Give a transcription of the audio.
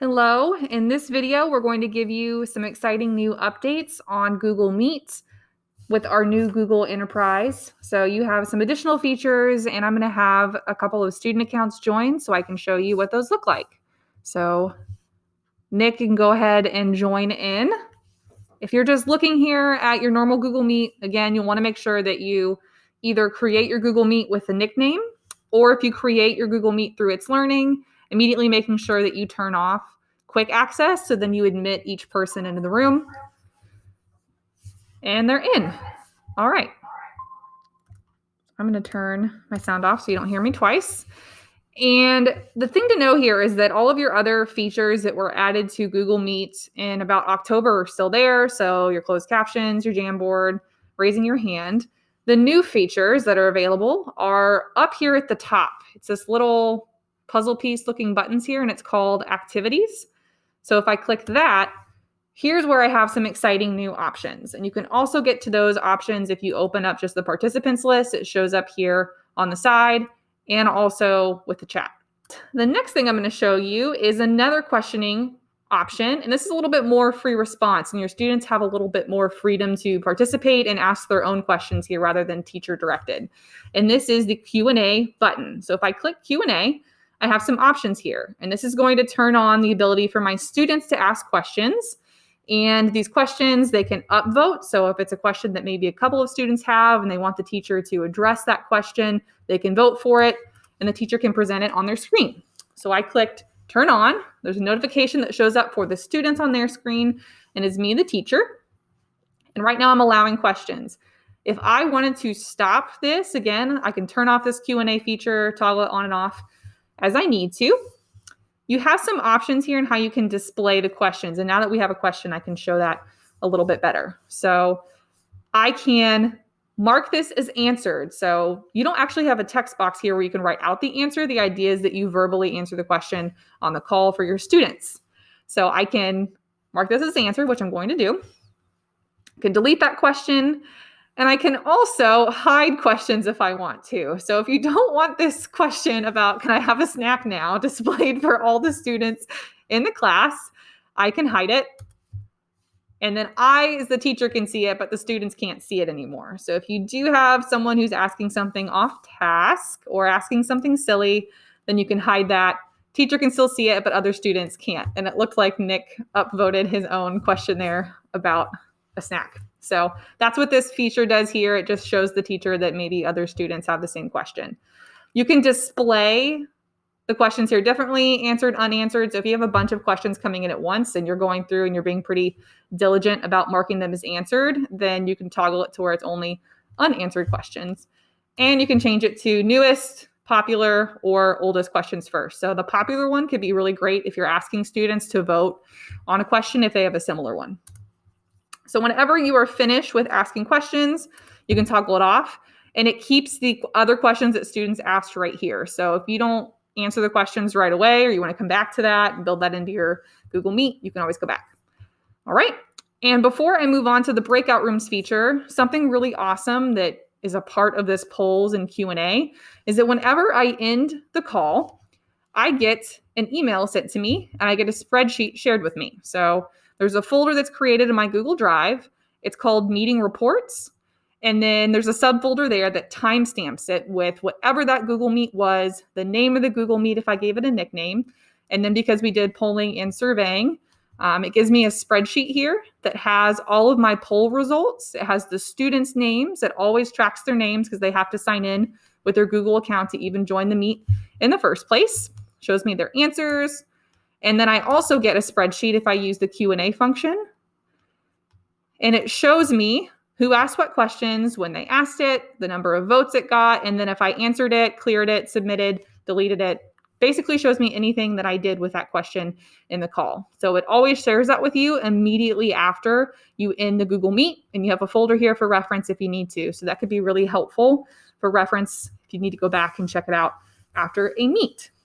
Hello, in this video, we're going to give you some exciting new updates on Google Meet with our new Google Enterprise. So you have some additional features, and I'm going to have a couple of student accounts join so I can show you what those look like. So Nick, you can go ahead and join in. If you're just looking here at your normal Google Meet, again, you'll want to make sure that you either create your Google Meet with a nickname, or if you create your Google Meet through It's Learning, immediately making sure that you turn off quick access, so then you admit each person into the room. And they're in. All right. I'm going to turn my sound off so you don't hear me twice. And the thing to know here is that all of your other features that were added to Google Meet in about October are still there. So your closed captions, your Jamboard, raising your hand. The new features that are available are up here at the top. It's this little puzzle piece looking buttons here, and it's called Activities. So if I click that, here's where I have some exciting new options. And you can also get to those options if you open up just the participants list. It shows up here on the side and also with the chat. The next thing I'm going to show you is another questioning option. And this is a little bit more free response, and your students have a little bit more freedom to participate and ask their own questions here rather than teacher directed. And this is the Q&A button. So if I click Q&A, I have some options here, and this is going to turn on the ability for my students to ask questions. And these questions, they can upvote. So if it's a question that maybe a couple of students have and they want the teacher to address that question, they can vote for it and the teacher can present it on their screen. So I clicked turn on. There's a notification that shows up for the students on their screen, and it's me, the teacher. And right now I'm allowing questions. If I wanted to stop this, again, I can turn off this Q&A feature, toggle it on and off as I need to. You have some options here in how you can display the questions. And now that we have a question, I can show that a little bit better. So I can mark this as answered. So you don't actually have a text box here where you can write out the answer. The idea is that you verbally answer the question on the call for your students. So I can mark this as answered, which I'm going to do. I can delete that question. And I can also hide questions if I want to. So if you don't want this question about, can I have a snack now, displayed for all the students in the class, I can hide it. And then I, as the teacher, can see it, but the students can't see it anymore. So if you do have someone who's asking something off task or asking something silly, then you can hide that. Teacher can still see it, but other students can't. And it looked like Nick upvoted his own question there about a snack. So that's what this feature does here. It just shows the teacher that maybe other students have the same question. You can display the questions here differently, answered, unanswered. So if you have a bunch of questions coming in at once and you're going through and you're being pretty diligent about marking them as answered, then you can toggle it to where it's only unanswered questions. And you can change it to newest, popular, or oldest questions first. So the popular one could be really great if you're asking students to vote on a question if they have a similar one. So whenever you are finished with asking questions, you can toggle it off, and it keeps the other questions that students asked right here. So if you don't answer the questions right away, or you want to come back to that and build that into your Google Meet, you can always go back. All right. And before I move on to the breakout rooms feature, something really awesome that is a part of this polls and Q&A is that whenever I end the call, I get an email sent to me and I get a spreadsheet shared with me. So there's a folder that's created in my Google Drive. It's called Meeting Reports. And then there's a subfolder there that timestamps it with whatever that Google Meet was, the name of the Google Meet if I gave it a nickname. And then because we did polling and surveying, it gives me a spreadsheet here that has all of my poll results. It has the students' names. It always tracks their names because they have to sign in with their Google account to even join the Meet in the first place. Shows me their answers. And then I also get a spreadsheet if I use the Q&A function. And it shows me who asked what questions, when they asked it, the number of votes it got, and then if I answered it, cleared it, submitted, deleted it, basically shows me anything that I did with that question in the call. So it always shares that with you immediately after you end the Google Meet, and you have a folder here for reference if you need to. So that could be really helpful for reference if you need to go back and check it out after a meet.